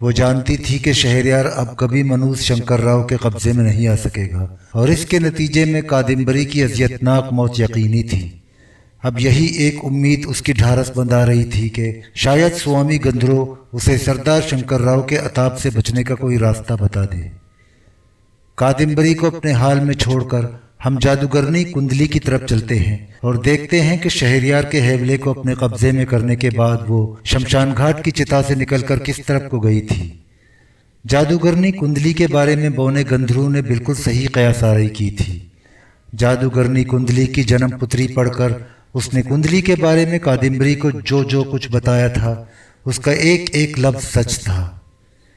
وہ جانتی تھی کہ شہریار اب کبھی منوس شنکر راؤ کے قبضے میں نہیں آ سکے گا، اور اس کے نتیجے میں کادمبری کی اذیتناک موت یقینی تھی۔ اب یہی ایک امید اس کی ڈھارس بندھا رہی تھی کہ شاید سوامی گندھرو اسے سردار شنکر راؤ کے عتاب سے بچنے کا کوئی راستہ بتا دے۔ کادمبری کو اپنے حال میں چھوڑ کر ہم جادوگرنی کندلی کی طرف چلتے ہیں اور دیکھتے ہیں کہ شہریار کے حیولے کو اپنے قبضے میں کرنے کے بعد وہ شمشان گھاٹ کی چتا سے نکل کر کس طرف کو گئی تھی۔ جادوگرنی کندلی کے بارے میں بونے گندھرو نے بالکل صحیح قیاس آرائی کی تھی۔ جادوگرنی کندلی کی جنم پتری پڑھ کر اس نے کندلی کے بارے میں کادمبری کو جو کچھ بتایا تھا اس کا ایک ایک لفظ سچ تھا۔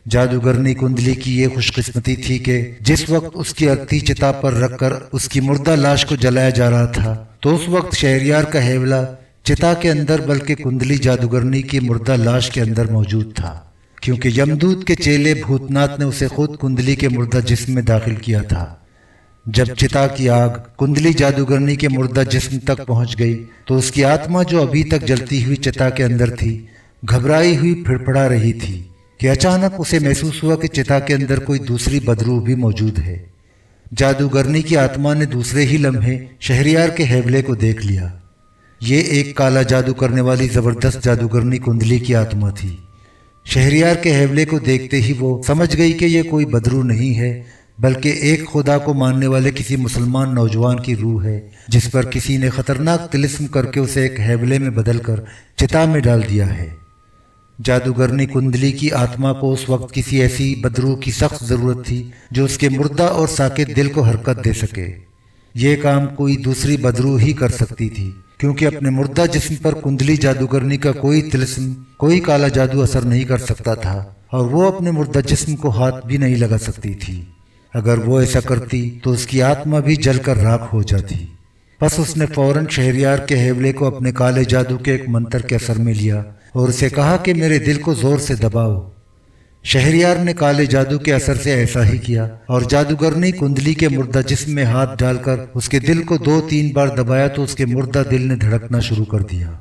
جادوگرنی کندلی کی یہ خوش قسمتی تھی کہ جس وقت اس کی ارتھی چتا پر رکھ کر اس کی مردہ لاش کو جلایا جا رہا تھا تو اس وقت شہریار کا حیولہ چتا کے اندر بلکہ کندلی جادوگرنی کی مردہ لاش کے اندر موجود تھا، کیونکہ یمدوت کے چیلے بھوتناتھ نے اسے خود کندلی کے مردہ جسم میں داخل کیا تھا۔ جب چتا کی آگ کندلی جادوگرنی کے مردہ جسم تک پہنچ گئی تو اس کی آتما جو ابھی تک جلتی ہوئی چتا کے اندر تھی گھبرائی ہوئی پھڑپڑا رہی تھی کہ اچانک اسے محسوس ہوا کہ چتا کے اندر کوئی دوسری بدروح بھی موجود ہے۔ جادوگرنی کی آتما نے دوسرے ہی لمحے شہریار کے حیولے کو دیکھ لیا۔ یہ ایک کالا جادو کرنے والی زبردست جادوگرنی کندلی کی آتما تھی۔ شہریار کے حیولے کو دیکھتے ہی وہ سمجھ گئی کہ یہ کوئی بدروح نہیں ہے بلکہ ایک خدا کو ماننے والے کسی مسلمان نوجوان کی روح ہے جس پر کسی نے خطرناک طلسم کر کے اسے ایک حیولے میں بدل کر چتا میں ڈال دیا ہے۔ جادوگرنی کندلی کی آتما کو اس وقت کسی ایسی بدروح کی سخت ضرورت تھی جو اس کے مردہ اور ساکت دل کو حرکت دے سکے۔ یہ کام کوئی دوسری بدروح ہی کر سکتی تھی، کیونکہ اپنے مردہ جسم پر کندلی جادوگرنی کا کوئی طلسم، کوئی کالا جادو اثر نہیں کر سکتا تھا، اور وہ اپنے مردہ جسم کو ہاتھ بھی نہیں لگا سکتی تھی۔ اگر وہ ایسا کرتی تو اس کی آتما بھی جل کر راکھ ہو جاتی۔ پس اس نے فوراً شہریار کے حیولے کو اپنے کالے جادو کے ایک منتر کے اثر میں لیا اور اسے کہا کہ میرے دل کو زور سے دباؤ۔ شہریار نے کالے جادو کے اثر سے ایسا ہی کیا اور جادوگرنی کندلی کے مردہ جسم میں ہاتھ ڈال کر اس کے دل کو 2-3 بار دبایا تو اس کے مردہ دل نے دھڑکنا شروع کر دیا۔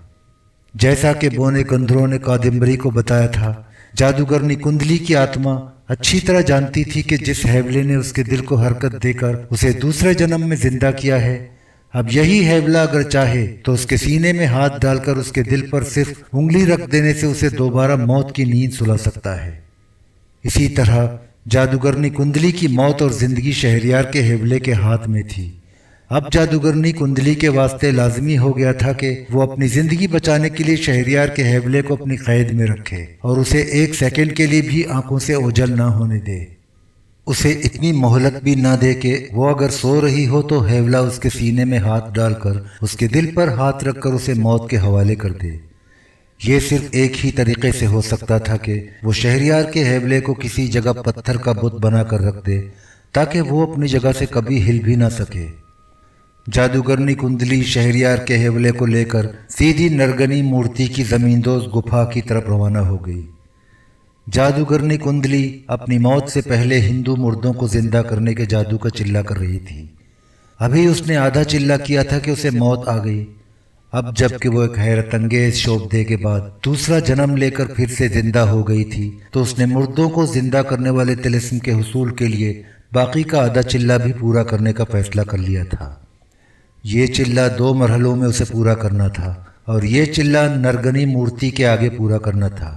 جیسا کہ بونے گندھرو نے کادمبری کو بتایا تھا، جادوگرنی کندلی کی آتما اچھی طرح جانتی تھی کہ جس حیولے نے اس کے دل کو حرکت دے کر اسے دوسرے جنم میں زندہ کیا ہے، اب یہی حیولہ اگر چاہے تو اس کے سینے میں ہاتھ ڈال کر اس کے دل پر صرف انگلی رکھ دینے سے اسے دوبارہ موت کی نیند سلا سکتا ہے۔ اسی طرح جادوگرنی کندلی کی موت اور زندگی شہریار کے حیولے کے ہاتھ میں تھی۔ اب جادوگرنی کندلی کے واسطے لازمی ہو گیا تھا کہ وہ اپنی زندگی بچانے کے لیے شہریار کے حیولے کو اپنی قید میں رکھے اور اسے 1 سیکنڈ کے لیے بھی آنکھوں سے اوجھل نہ ہونے دے۔ اسے اتنی مہلت بھی نہ دے کہ وہ اگر سو رہی ہو تو حیولہ اس کے سینے میں ہاتھ ڈال کر اس کے دل پر ہاتھ رکھ کر اسے موت کے حوالے کر دے۔ یہ صرف ایک ہی طریقے سے ہو سکتا تھا کہ وہ شہریار کے حیولے کو کسی جگہ پتھر کا بت بنا کر رکھ دے تاکہ وہ اپنی جگہ سے کبھی ہل بھی نہ سکے۔ جادوگرنی کندلی شہریار کے حیولے کو لے کر سیدھی نرگنی مورتی کی زمیندوز گپھا کی طرف روانہ ہو گئی۔ جادوگرنی کندلی اپنی موت سے پہلے ہندو مردوں کو زندہ کرنے کے جادو کا چلہ کر رہی تھی۔ ابھی اس نے آدھا چلہ کیا تھا کہ اسے موت آ گئی۔ اب جب کہ وہ ایک حیرت انگیز شوب دے کے بعد دوسرا جنم لے کر پھر سے زندہ ہو گئی تھی تو اس نے مردوں کو زندہ کرنے والے طلسم کے حصول کے لیے باقی کا آدھا چلہ بھی پورا کرنے کا فیصلہ کر لیا تھا۔ یہ چلہ 2 مرحلوں میں اسے پورا کرنا تھا اور یہ چلہ نرگنی مورتی کے آگے پورا کرنا تھا۔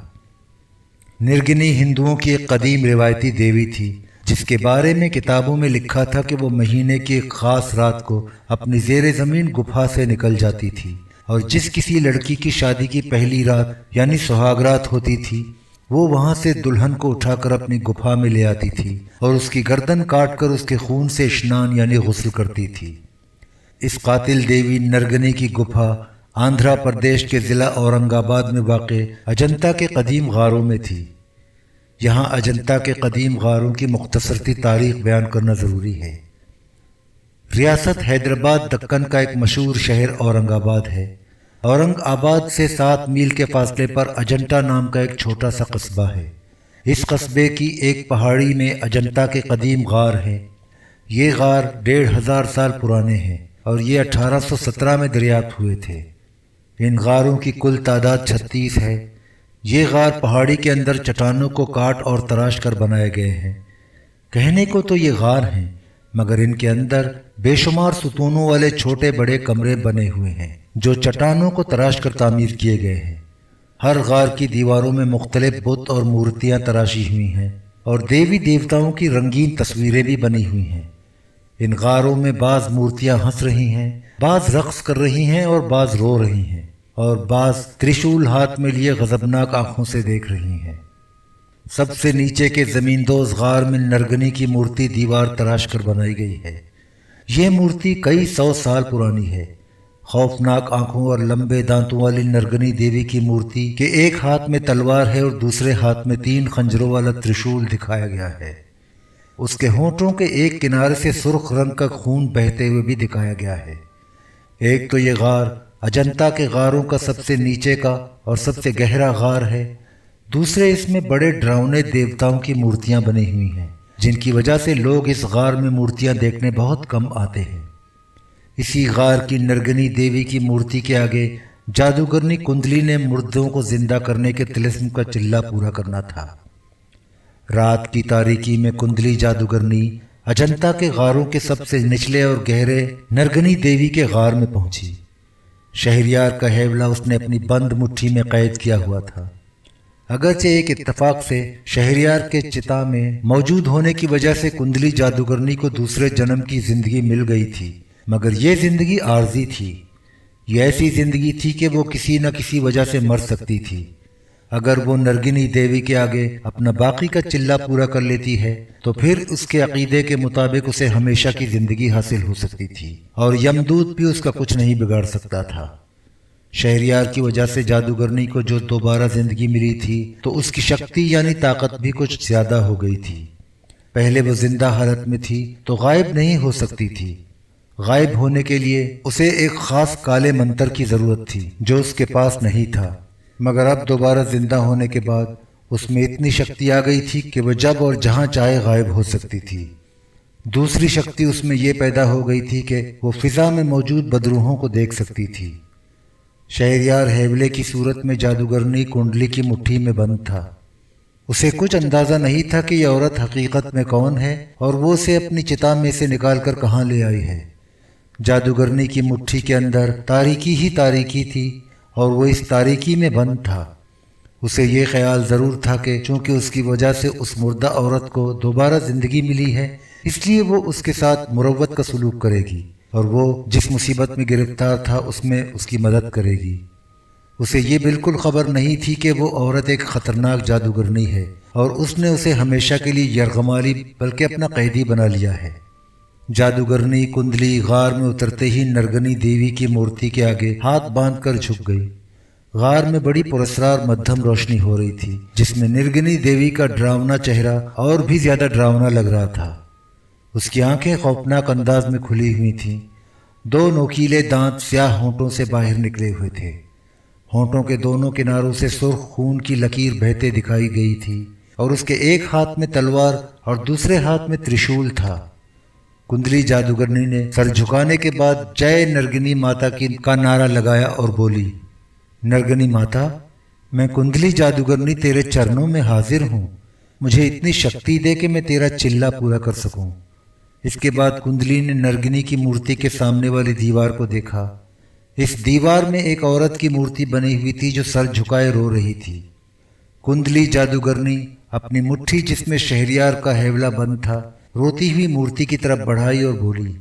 نرگنی ہندوؤں کی ایک قدیم روایتی دیوی تھی جس کے بارے میں کتابوں میں لکھا تھا کہ وہ مہینے کی ایک خاص رات کو اپنی زیر زمین گپھا سے نکل جاتی تھی، اور جس کسی لڑکی کی شادی کی پہلی رات یعنی سہاگ رات ہوتی تھی وہ وہاں سے دلہن کو اٹھا کر اپنی گپھا میں لے آتی تھی اور اس کی گردن کاٹ کر اس کے خون سے اشنان یعنی غسل کرتی تھی۔ اس قاتل دیوی نرگنی کی گپھا آندھرا پردیش کے ضلع اورنگ آباد میں واقع اجنتا کے قدیم غاروں میں تھی۔ یہاں اجنتا کے قدیم غاروں کی مختصر سی تاریخ بیان کرنا ضروری ہے۔ ریاست حیدرآباد دکن کا ایک مشہور شہر اورنگ آباد ہے۔ اورنگ آباد سے 7 میل کے فاصلے پر اجنتا نام کا ایک چھوٹا سا قصبہ ہے۔ اس قصبے کی ایک پہاڑی میں اجنتا کے قدیم غار ہیں۔ یہ غار 1500 سال پرانے ہیں اور یہ 1817 میں دریافت ہوئے تھے۔ ان غاروں کی کل تعداد 36 ہے۔ یہ غار پہاڑی کے اندر چٹانوں کو کاٹ اور تراش کر بنائے گئے ہیں۔ کہنے کو تو یہ غار ہیں، مگر ان کے اندر بے شمار ستونوں والے چھوٹے بڑے کمرے بنے ہوئے ہیں جو چٹانوں کو تراش کر تعمیر کیے گئے ہیں۔ ہر غار کی دیواروں میں مختلف بت اور مورتیاں تراشی ہوئی ہیں اور دیوی دیوتاؤں کی رنگین تصویریں بھی بنی ہوئی ہیں۔ ان غاروں میں بعض مورتیاں ہنس رہی ہیں، بعض رقص کر رہی ہیں اور بعض رو رہی ہیں، اور بعض ترشول ہاتھ میں لیے غضبناک آنکھوں سے دیکھ رہی ہیں۔ سب سے نیچے کے زمین دوز غار میں نرگنی کی مورتی دیوار تراش کر بنائی گئی ہے۔ یہ مورتی کئی 100 سال پرانی ہے۔ خوفناک آنکھوں اور لمبے دانتوں والی نرگنی دیوی کی مورتی کے ایک ہاتھ میں تلوار ہے اور دوسرے ہاتھ میں 3 خنجروں والا ترشول دکھایا گیا ہے۔ اس کے ہونٹوں کے ایک کنارے سے سرخ رنگ کا خون بہتے ہوئے بھی دکھایا گیا ہے۔ ایک تو یہ غار اجنتا کے غاروں کا سب سے نیچے کا اور سب سے گہرا غار ہے، دوسرے اس میں بڑے ڈراؤنے دیوتاؤں کی مورتیاں بنی ہوئی ہیں جن کی وجہ سے لوگ اس غار میں مورتیاں دیکھنے بہت کم آتے ہیں۔ اسی غار کی نرگنی دیوی کی مورتی کے آگے جادوگرنی کندلی نے مردوں کو زندہ کرنے کے طلسم کا چلہ پورا کرنا تھا۔ رات کی تاریکی میں کندلی جادوگرنی اجنتا کے غاروں کے سب سے نچلے اور گہرے نرگنی دیوی کے غار میں پہنچی۔ شہریار کا ہیولہ اس نے اپنی بند مٹھی میں قید کیا ہوا تھا۔ اگرچہ ایک اتفاق سے شہریار کے چتا میں موجود ہونے کی وجہ سے کندلی جادوگرنی کو دوسرے جنم کی زندگی مل گئی تھی، مگر یہ زندگی عارضی تھی۔ یہ ایسی زندگی تھی کہ وہ کسی نہ کسی وجہ سے مر سکتی تھی۔ اگر وہ نرگنی دیوی کے آگے اپنا باقی کا چلہ پورا کر لیتی ہے تو پھر اس کے عقیدے کے مطابق اسے ہمیشہ کی زندگی حاصل ہو سکتی تھی اور یمدود بھی اس کا کچھ نہیں بگاڑ سکتا تھا۔ شہریار کی وجہ سے جادوگرنی کو جو دوبارہ زندگی ملی تھی تو اس کی شکتی یعنی طاقت بھی کچھ زیادہ ہو گئی تھی۔ پہلے وہ زندہ حالت میں تھی تو غائب نہیں ہو سکتی تھی۔ غائب ہونے کے لیے اسے ایک خاص کالے منتر کی ضرورت تھی جو اس کے پاس نہیں تھا، مگر اب دوبارہ زندہ ہونے کے بعد اس میں اتنی شکتی آ گئی تھی کہ وہ جب اور جہاں چاہے غائب ہو سکتی تھی۔ دوسری شکتی اس میں یہ پیدا ہو گئی تھی کہ وہ فضا میں موجود بدروحوں کو دیکھ سکتی تھی۔ شہریار ہیولے کی صورت میں جادوگرنی کنڈلی کی مٹھی میں بند تھا۔ اسے کچھ اندازہ نہیں تھا کہ یہ عورت حقیقت میں کون ہے اور وہ اسے اپنی چتا میں سے نکال کر کہاں لے آئی ہے۔ جادوگرنی کی مٹھی کے اندر تاریکی ہی تاریکی تھی اور وہ اس تاریکی میں بند تھا۔ اسے یہ خیال ضرور تھا کہ چونکہ اس کی وجہ سے اس مردہ عورت کو دوبارہ زندگی ملی ہے، اس لیے وہ اس کے ساتھ مروت کا سلوک کرے گی اور وہ جس مصیبت میں گرفتار تھا اس میں اس کی مدد کرے گی۔ اسے یہ بالکل خبر نہیں تھی کہ وہ عورت ایک خطرناک جادوگرنی ہے اور اس نے اسے ہمیشہ کے لیے یرغمال لی بلکہ اپنا قیدی بنا لیا ہے۔ جادوگرنی کندلی غار میں اترتے ہی نرگنی دیوی کی مورتی کے آگے ہاتھ باندھ کر جھک گئی۔ غار میں بڑی پراسرار مدھم روشنی ہو رہی تھی جس میں نرگنی دیوی کا ڈراؤنا چہرہ اور بھی زیادہ ڈراؤنا لگ رہا تھا۔ اس کی آنکھیں خوفناک انداز میں کھلی ہوئی تھیں، 2 نوکیلے دانت سیاہ ہونٹوں سے باہر نکلے ہوئے تھے، ہونٹوں کے دونوں کناروں سے سرخ خون کی لکیر بہتے دکھائی گئی تھی اور اس کے ایک ہاتھ میں تلوار اور دوسرے ہاتھ میں ترشول تھا۔ کندلی جادوگرنی نے سر جھکانے کے بعد جے نرگنی ماتا کا نعرہ لگایا اور بولی، نرگنی ماتا، میں کندلی جادوگرنی تیرے چرنوں میں حاضر ہوں، مجھے اتنی شکتی دے کہ میں تیرا چلہ پورا کر سکوں۔ اس کے بعد کندلی نے نرگنی کی مورتی کے سامنے والی دیوار کو دیکھا۔ اس دیوار میں ایک عورت کی مورتی بنی ہوئی تھی جو سر جھکائے رو رہی تھی۔ کندلی جادوگرنی اپنی مٹھی جس میں شہریار کا ہیولہ بند تھا روتی ہوئی مورتی کی طرف بڑھائی اور بولی،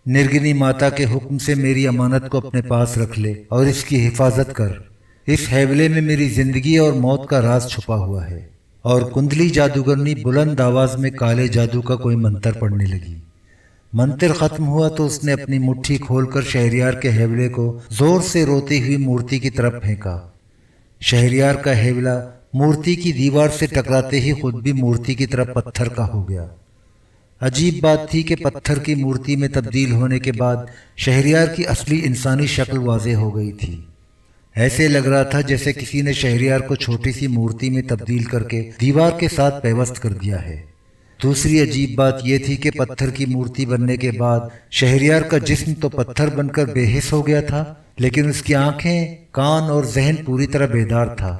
نرگنی ماتا کے حکم سے میری امانت کو اپنے پاس رکھ لے اور اس کی حفاظت کر۔ اس ہیولے میں میری زندگی اور موت کا راز چھپا ہوا ہے۔ اور کندلی جادوگرنی بلند آواز میں کالے جادو کا کوئی منتر پڑھنے لگی۔ منتر ختم ہوا تو اس نے اپنی مٹھی کھول کر شہریار کے ہیولے کو زور سے روتی ہوئی مورتی کی طرف پھینکا۔ شہریار کا ہیولہ مورتی کی دیوار سے ٹکراتے ہی خود بھی مورتی کی طرف پتھر کا ہو گیا۔ عجیب بات تھی کہ پتھر کی مورتی میں تبدیل ہونے کے بعد شہریار کی اصلی انسانی شکل واضح ہو گئی تھی۔ ایسے لگ رہا تھا جیسے کسی نے شہریار کو چھوٹی سی مورتی میں تبدیل کر کے دیوار کے ساتھ پیوست کر دیا ہے۔ دوسری عجیب بات یہ تھی کہ پتھر کی مورتی بننے کے بعد شہریار کا جسم تو پتھر بن کر بے حس ہو گیا تھا، لیکن اس کی آنکھیں، کان اور ذہن پوری طرح بیدار تھا۔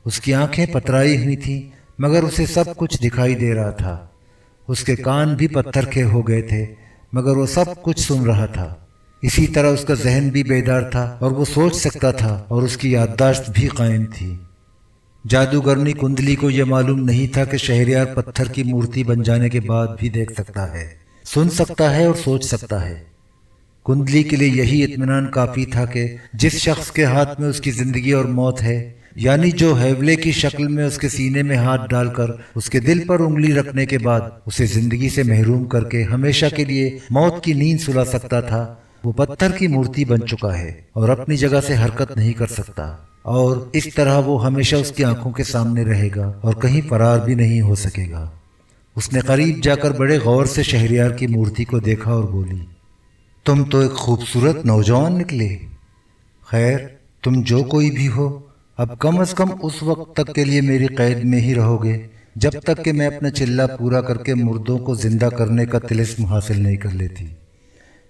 اس کی آنکھیں پترائی ہوئی تھیں مگر اسے سب کچھ دکھائی دے رہا تھا۔ اس کے کان بھی پتھر کے ہو گئے تھے مگر وہ سب کچھ سن رہا تھا۔ اسی طرح اس کا ذہن بھی بیدار تھا اور وہ سوچ سکتا تھا اور اس کی یادداشت بھی قائم تھی۔ جادوگرنی کندلی کو یہ معلوم نہیں تھا کہ شہریار پتھر کی مورتی بن جانے کے بعد بھی دیکھ سکتا ہے، سن سکتا ہے اور سوچ سکتا ہے۔ کندلی کے لیے یہی اطمینان کافی تھا کہ جس شخص کے ہاتھ میں اس کی زندگی اور موت ہے، یعنی جو ہیولے کی شکل میں اس کے سینے میں ہاتھ ڈال کر اس کے دل پر انگلی رکھنے کے بعد اسے زندگی سے محروم کر کے ہمیشہ کے لیے موت کی نیند سلا سکتا تھا، وہ پتھر کی مورتی بن چکا ہے اور اپنی جگہ سے حرکت نہیں کر سکتا، اور اس طرح وہ ہمیشہ اس کی آنکھوں کے سامنے رہے گا اور کہیں فرار بھی نہیں ہو سکے گا۔ اس نے قریب جا کر بڑے غور سے شہریار کی مورتی کو دیکھا اور بولی، تم تو ایک خوبصورت نوجوان نکلے۔ خیر، تم جو کوئی بھی ہو، اب کم از کم اس وقت تک کے لیے میری قید میں ہی رہو گے جب تک کہ میں اپنا چلہ پورا کر کے مردوں کو زندہ کرنے کا طلسم حاصل نہیں کر لیتی۔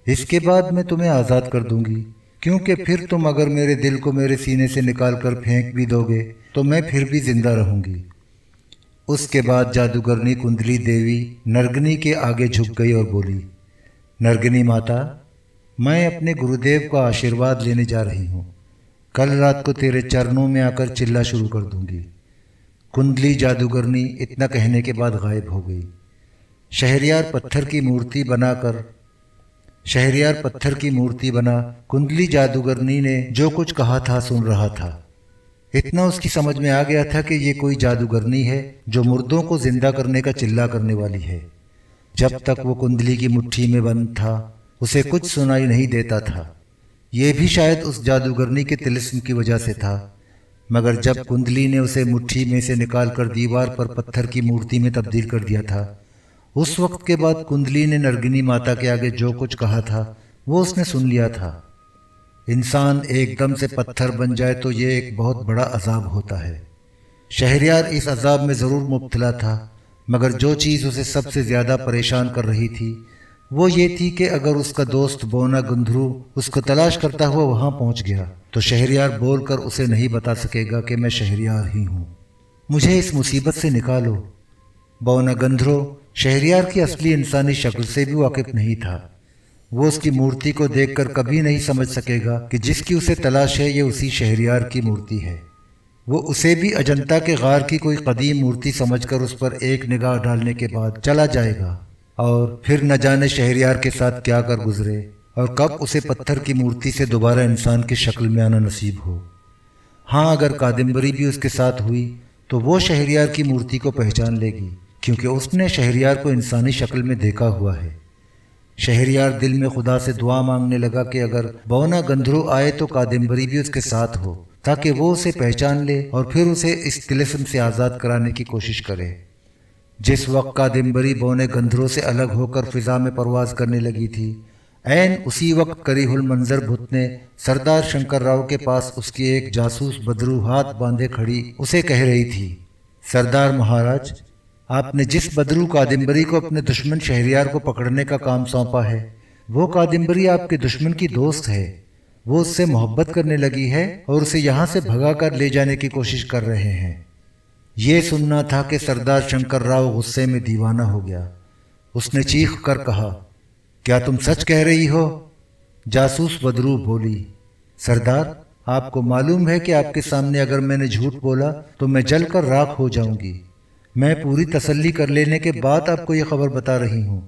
اس کے بعد میں تمہیں آزاد کر دوں گی، کیونکہ پھر تم اگر میرے دل کو میرے سینے سے نکال کر پھینک بھی دو گے تو میں پھر بھی زندہ رہوں گی۔ اس کے بعد جادوگرنی کندلی دیوی نرگنی کے آگے جھک گئی اور بولی، نرگنی ماتا، میں اپنے گرودیو کا آشیرواد لینے جا رہی ہوں۔ کل رات کو تیرے چرنوں میں آ کر چلنا شروع کر دوں گی۔ کندلی جادوگرنی اتنا کہنے کے بعد غائب ہو گئی۔ شہریار پتھر کی مورتی بنا کندلی جادوگرنی نے جو کچھ کہا تھا سن رہا تھا۔ اتنا اس کی سمجھ میں آ گیا تھا کہ یہ کوئی جادوگرنی ہے جو مردوں کو زندہ کرنے کا چلہ کرنے والی ہے۔ جب تک وہ کندلی کی مٹھی میں بند تھا اسے کچھ سنائی نہیں دیتا تھا۔ یہ بھی شاید اس جادوگرنی کے طلسم کی وجہ سے تھا، مگر جب کندلی نے اسے مٹھی میں سے نکال کر دیوار پر پتھر کی مورتی میں تبدیل کر دیا تھا، اس وقت کے بعد کندلی نے نرگنی ماتا کے آگے جو کچھ کہا تھا وہ اس نے سن لیا تھا۔ انسان ایک دم سے پتھر بن جائے تو یہ ایک بہت بڑا عذاب ہوتا ہے۔ شہریار اس عذاب میں ضرور مبتلا تھا، مگر جو چیز اسے سب سے زیادہ پریشان کر رہی تھی وہ یہ تھی کہ اگر اس کا دوست بونا گندھرو اس کو تلاش کرتا ہوا وہاں پہنچ گیا تو شہریار بول کر اسے نہیں بتا سکے گا کہ میں شہریار ہی ہوں۔ مجھے اس مصیبت سے نکالو۔ بونا گندھرو شہریار کی اصلی انسانی شکل سے بھی واقف نہیں تھا۔ وہ اس کی مورتی کو دیکھ کر کبھی نہیں سمجھ سکے گا کہ جس کی اسے تلاش ہے یہ اسی شہریار کی مورتی ہے۔ وہ اسے بھی اجنتا کے غار کی کوئی قدیم مورتی سمجھ کر اس پر ایک نگاہ ڈالنے کے بعد چلا جائے گا، اور پھر نہ جانے شہریار کے ساتھ کیا کر گزرے اور کب اسے پتھر کی مورتی سے دوبارہ انسان کی شکل میں آنا نصیب ہو۔ ہاں، اگر کادمبری بھی اس کے ساتھ ہوئی تو وہ شہریار کی مورتی کو پہچان لے گی، کیونکہ اس نے شہریار کو انسانی شکل میں دیکھا ہوا ہے۔ شہریار دل میں خدا سے دعا مانگنے لگا کہ اگر بونا گندھرو آئے تو کادمبری بھی اس کے ساتھ ہو تاکہ وہ اسے پہچان لے اور پھر اسے اس طلسم سے آزاد کرانے کی کوشش کرے۔ جس وقت کادمبری بونے گندھرو سے الگ ہو کر فضا میں پرواز کرنے لگی تھی، عین اسی وقت کریہ المنظر بھت نے سردار شنکر راؤ کے پاس اس کی ایک جاسوس بدرو ہاتھ باندھے کھڑی اسے کہہ رہی تھی، سردار مہاراج، آپ نے جس بدرو کادمبری کو اپنے دشمن شہریار کو پکڑنے کا کام سونپا ہے وہ کادمبری آپ کے دشمن کی دوست ہے۔ وہ اس سے محبت کرنے لگی ہے اور اسے یہاں سے بھگا کر لے جانے کی کوشش کر رہے ہیں۔ یہ سننا تھا کہ سردار شنکر راؤ غصے میں دیوانہ ہو گیا۔ اس نے چیخ کر کہا، کیا تم سچ کہہ رہی ہو؟ جاسوس بدرو بولی، سردار، آپ کو معلوم ہے کہ آپ کے سامنے اگر میں نے جھوٹ بولا تو میں جل کر راکھ ہو جاؤں گی۔ میں پوری تسلی کر لینے کے بعد آپ کو یہ خبر بتا رہی ہوں۔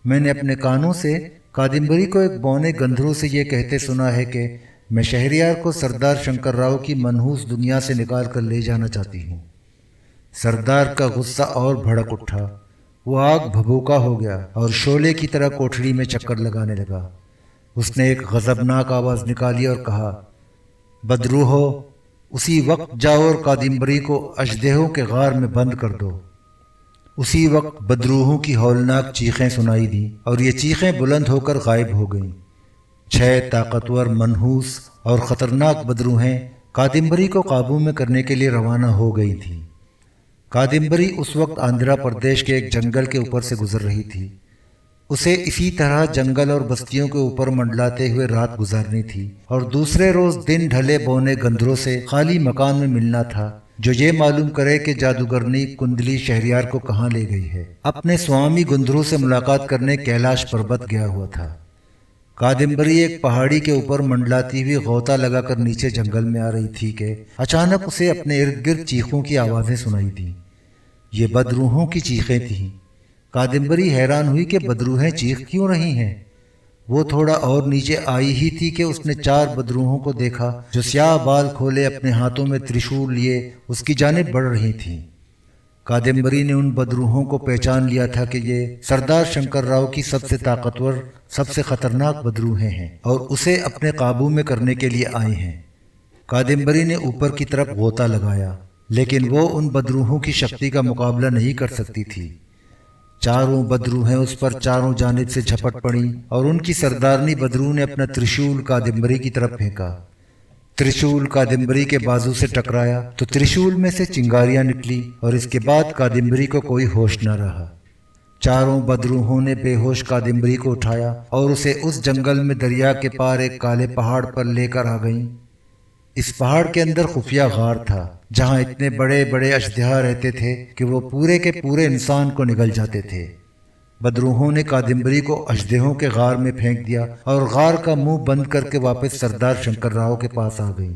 میں نے اپنے کانوں سے کادمبری کو ایک بونے گندھرو سے یہ کہتے سنا ہے کہ میں شہریار کو سردار شنکر راؤ کی منحوس دنیا سے نکال کر لے جانا چاہتی ہوں۔ سردار کا غصہ اور بھڑک اٹھا، وہ آگ بھبوکا ہو گیا اور شعلے کی طرح کوٹھڑی میں چکر لگانے لگا۔ اس نے ایک غضبناک آواز نکالی اور کہا، بدرو ہو، اسی وقت جاؤ اور کادمبری کو اژدہوں کے غار میں بند کر دو۔ اسی وقت بدروہوں کی ہولناک چیخیں سنائی دیں اور یہ چیخیں بلند ہو کر غائب ہو گئیں۔ 6 طاقتور، منحوس اور خطرناک بدروہیں کادمبری کو قابو میں کرنے کے لیے روانہ ہو گئی تھیں۔ کادمبری اس وقت آندھرا پردیش کے ایک جنگل کے اوپر سے گزر رہی تھی۔ اسے اسی طرح جنگل اور بستیوں کے اوپر منڈلاتے ہوئے رات گزارنی تھی اور دوسرے روز دن ڈھلے بونے گندھروں سے خالی مکان میں ملنا تھا جو یہ معلوم کرے کہ جادوگرنی کنڈلی شہریار کو کہاں لے گئی ہے۔ اپنے سوامی گندھرو سے ملاقات کرنے کیلاش پربت گیا ہوا تھا۔ کادمبری ایک پہاڑی کے اوپر منڈلاتی ہوئی غوطہ لگا کر نیچے جنگل میں آ رہی تھی کہ اچانک اسے اپنے ارد گرد چیخوں کی آوازیں سنائی دیں۔ یہ بدروحوں کی چیخیں تھیں۔ کادمبری حیران ہوئی کہ بدروحیں چیخ کیوں رہی ہیں۔ وہ تھوڑا اور نیچے آئی ہی تھی کہ اس نے 4 بدروحوں کو دیکھا جو سیاہ بال کھولے اپنے ہاتھوں میں ترشول لیے اس کی جانب بڑھ رہی تھیں۔ کادمبری نے ان بدروحوں کو پہچان لیا تھا کہ یہ سردار شنکر راؤ کی سب سے طاقتور، سب سے خطرناک بدروحیں ہیں اور اسے اپنے قابو میں کرنے کے لیے آئے ہیں۔ کادمبری نے اوپر کی طرف غوطہ لگایا، لیکن وہ ان بدروحوں کی شکتی کا مقابلہ نہیں کر سکتی تھی۔ 4 بدروحیں اس پر چاروں جانب سے جھپٹ پڑیں اور ان کی سردارنی بدروح نے اپنا ترشول کادمبری کی طرف پھینکا۔ ترشول کادمبری کے بازو سے ٹکرایا تو ترشول میں سے چنگاریاں نکلی اور اس کے بعد کادمبری کو کوئی ہوش نہ رہا۔ 4 بدروحوں نے بے ہوش کادمبری کو اٹھایا اور اسے اس جنگل میں دریا کے پار ایک کالے پہاڑ پر لے کر آ گئیں۔ اس پہاڑ کے اندر خفیہ غار تھا جہاں اتنے بڑے بڑے اژدہا رہتے تھے کہ وہ پورے کے پورے انسان کو نگل جاتے تھے۔ بدروحوں نے کادمبری کو اژدہوں کے غار میں پھینک دیا اور غار کا منہ بند کر کے واپس سردار شنکر راؤ کے پاس آ گئیں۔